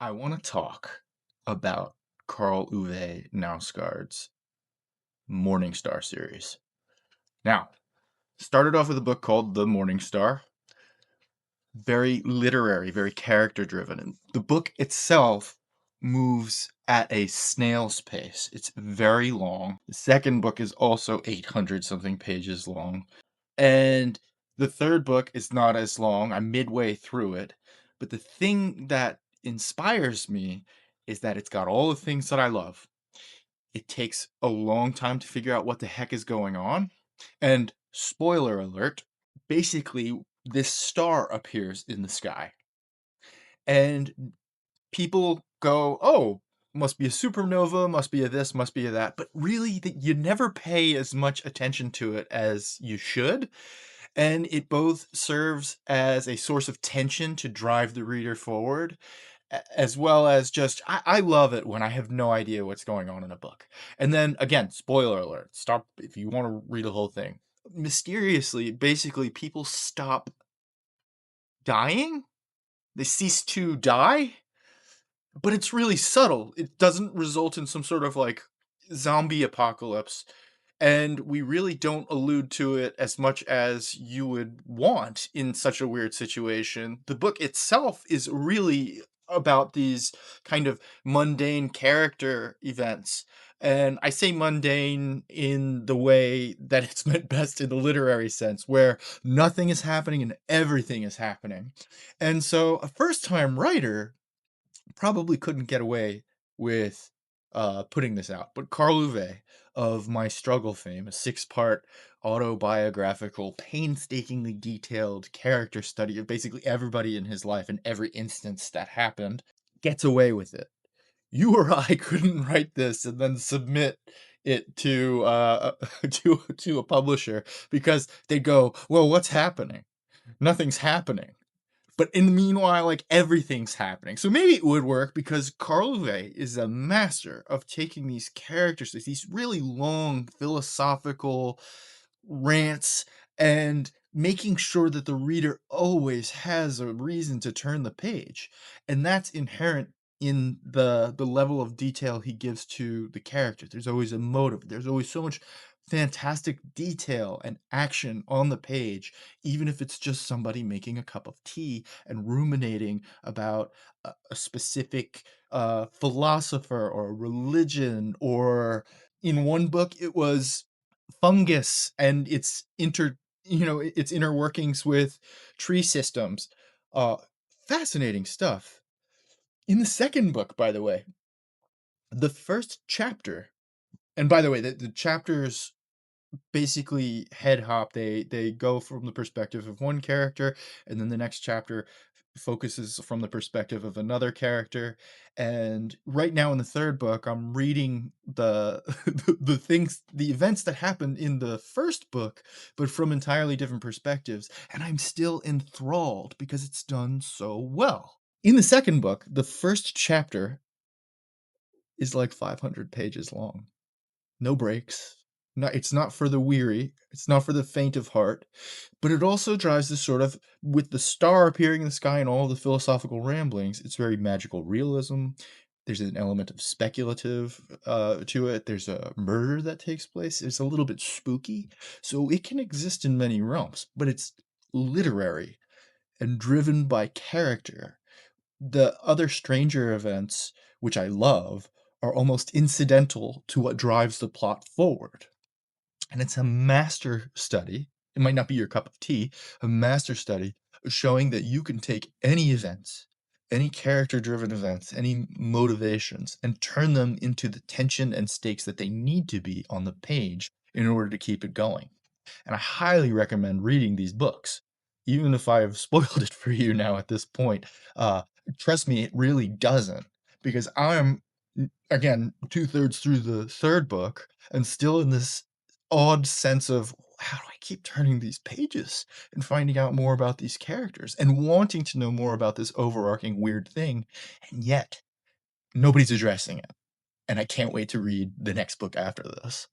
I want to talk about Karl Ove Knausgård's Morning Star series. Now, started off with a book called The Morning Star, very literary, very character driven. And the book itself moves at a snail's pace. It's very long. The second book is also 800 something pages long. And the third book is not as long. I'm midway through it. But the thing that inspires me is that it's got all the things that I love. It takes a long time to figure out what the heck is going on. And spoiler alert, basically, this star appears in the sky. And people go, oh, must be a supernova, must be a this, must be a that. But really, you never pay as much attention to it as you should. And it both serves as a source of tension to drive the reader forward, as well as just, I love it when I have no idea what's going on in a book. And then again, spoiler alert, stop if you want to read the whole thing. Mysteriously, basically, people stop dying, they cease to die, but it's really subtle. It doesn't result in some sort of like zombie apocalypse, and we really don't allude to it as much as you would want in such a weird situation. The book itself is really about these kind of mundane character events. And I say mundane in the way that it's meant best in the literary sense, where nothing is happening and everything is happening. And so a first time writer probably couldn't get away with putting this out. But Karl Ove of My Struggle fame, a six-part autobiographical, painstakingly detailed character study of basically everybody in his life and every instance that happened, gets away with it. You or I couldn't write this and then submit it to to a publisher because they'd go, "Well, what's happening? Nothing's happening." But in the meanwhile, like, everything's happening. So maybe it would work because Karl Ove is a master of taking these characters, these really long philosophical rants, and making sure that the reader always has a reason to turn the page. And that's inherent in the level of detail he gives to the character. There's always a motive. There's always so much fantastic detail and action on the page, even if it's just somebody making a cup of tea and ruminating about a specific philosopher or religion, or in one book it was fungus and its inner workings with tree systems. uh Fascinating stuff. In the second book, by the way, the first chapter, and by the way, the chapters basically head hop. They go from the perspective of one character, and then the next chapter focuses from the perspective of another character. And right now in the third book, I'm reading the the events that happened in the first book, but from entirely different perspectives, and I'm still enthralled because it's done so well. In the second book, the first chapter is like 500 pages long. No breaks. No, it's not for the weary, it's not for the faint of heart, but it also drives this sort of, with the star appearing in the sky and all the philosophical ramblings, it's very magical realism. There's an element of speculative to it. There's a murder that takes place. It's a little bit spooky. So it can exist in many realms, but it's literary and driven by character. The other stranger events, which I love, are almost incidental to what drives the plot forward. And it's a master study. It might not be your cup of tea, a master study showing that you can take any events, any character driven events, any motivations, and turn them into the tension and stakes that they need to be on the page in order to keep it going. And I highly recommend reading these books, even if I have spoiled it for you now at this point. Uh, Trust me, it really doesn't, because I'm, again, two-thirds through the third book and still in this odd sense of, how do I keep turning these pages and finding out more about these characters and wanting to know more about this overarching weird thing, and yet nobody's addressing it. And I can't wait to read the next book after this.